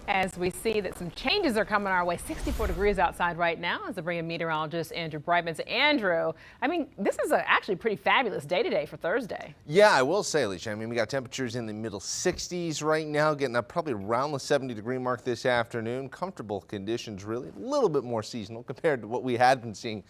As we see that some changes are coming our way. 64 degrees outside right now as I bring in meteorologist Andrew Brightman. So Andrew, I mean, this is actually a pretty fabulous day today for Thursday. Yeah, I will say, Alicia, I mean, we got temperatures in the middle 60s right now, getting up probably around the 70-degree mark this afternoon. Comfortable conditions, really, a little bit more seasonal compared to what we had been seeing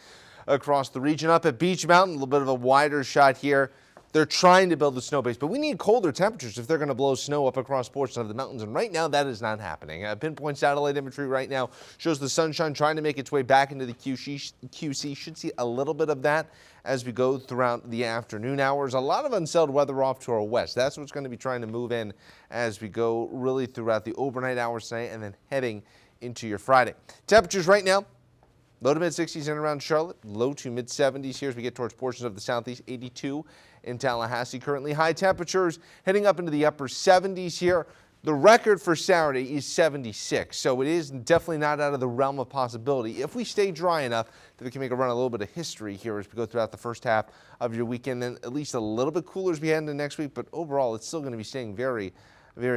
across the region. Up at Beech Mountain, a little bit of a wider shot here. They're trying to build the snow base, but we need colder temperatures if they're going to blow snow up across portions of the mountains. And right now, that is not happening. Pinpoint satellite imagery right now shows the sunshine trying to make its way back into the QC. Should see a little bit of that as we go throughout the afternoon hours. A lot of unsettled weather off to our west. That's what's going to be trying to move in as we go really throughout the overnight hours tonight and then heading into your Friday. Temperatures right now, low to mid 60s in around Charlotte, low to mid 70s here as we get towards portions of the southeast, 82 in Tallahassee. Currently high temperatures heading up into the upper 70s here. The record for Saturday is 76, so it is definitely not out of the realm of possibility. If we stay dry enough that we can make a run a little bit of history here as we go throughout the first half of your weekend, then at least a little bit cooler as we head into next week, but overall it's still going to be staying very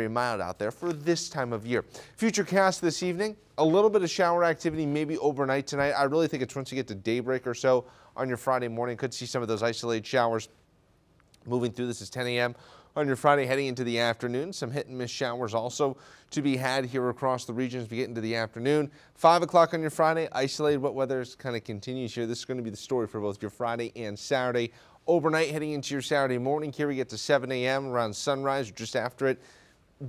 mild out there for this time of year. Futurecast this evening, a little bit of shower activity maybe overnight tonight. I really think it's once you get to daybreak or so on your Friday morning, could see some of those isolated showers moving through. This is 10 a.m. on your Friday heading into the afternoon. Some hit and miss showers also to be had here across the region as we get into the afternoon. 5 o'clock on your Friday, isolated wet weather kind of continues here. This is going to be the story for both your Friday and Saturday. Overnight heading into your Saturday morning, here we get to 7 a.m. around sunrise or just after it.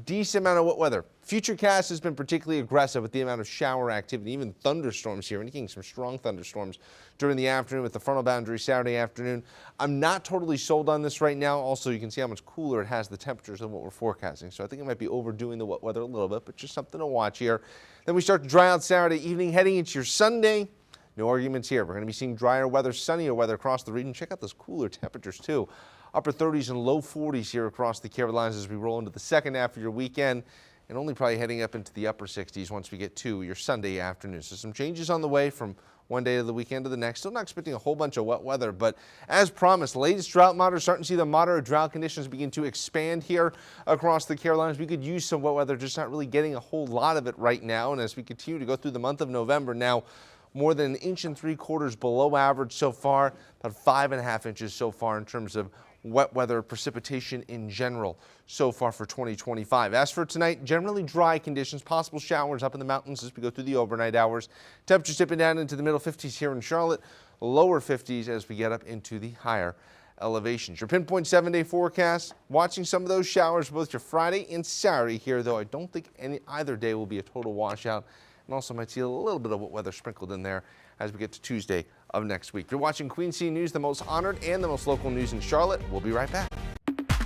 Decent amount of wet weather. Futurecast has been particularly aggressive with the amount of shower activity, even thunderstorms here, indicating some strong thunderstorms during the afternoon with the frontal boundary Saturday afternoon. I'm not totally sold on this right now. Also, you can see how much cooler it has the temperatures than what we're forecasting. So I think it might be overdoing the wet weather a little bit, but just something to watch here. Then we start to dry out Saturday evening, heading into your Sunday. No arguments here. We're going to be seeing drier weather, sunnier weather across the region. Check out those cooler temperatures too. Upper 30s and low 40s here across the Carolinas as we roll into the second half of your weekend, and only probably heading up into the upper 60s once we get to your Sunday afternoon. So some changes on the way from one day of the weekend to the next. Still not expecting a whole bunch of wet weather, but as promised, latest drought monitor starting to see the moderate drought conditions begin to expand here across the Carolinas. We could use some wet weather, just not really getting a whole lot of it right now. And as we continue to go through the month of November now, more than 1.75 inches below average so far, about 5.5 inches so far in terms of wet weather precipitation in general so far for 2025. As for tonight, generally dry conditions, possible showers up in the mountains as we go through the overnight hours. Temperatures dipping down into the middle 50s here in Charlotte, lower 50s as we get up into the higher elevations. Your pinpoint 7-day forecast, watching some of those showers both your Friday and Saturday here, though I don't think either day will be a total washout. And also might see a little bit of wet weather sprinkled in there as we get to Tuesday of next week. You're watching Queen City News, the most honored and the most local news in Charlotte. We'll be right back.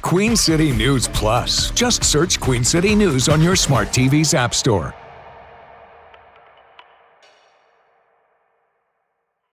Queen City News Plus. Just search Queen City News on your smart TV's app store.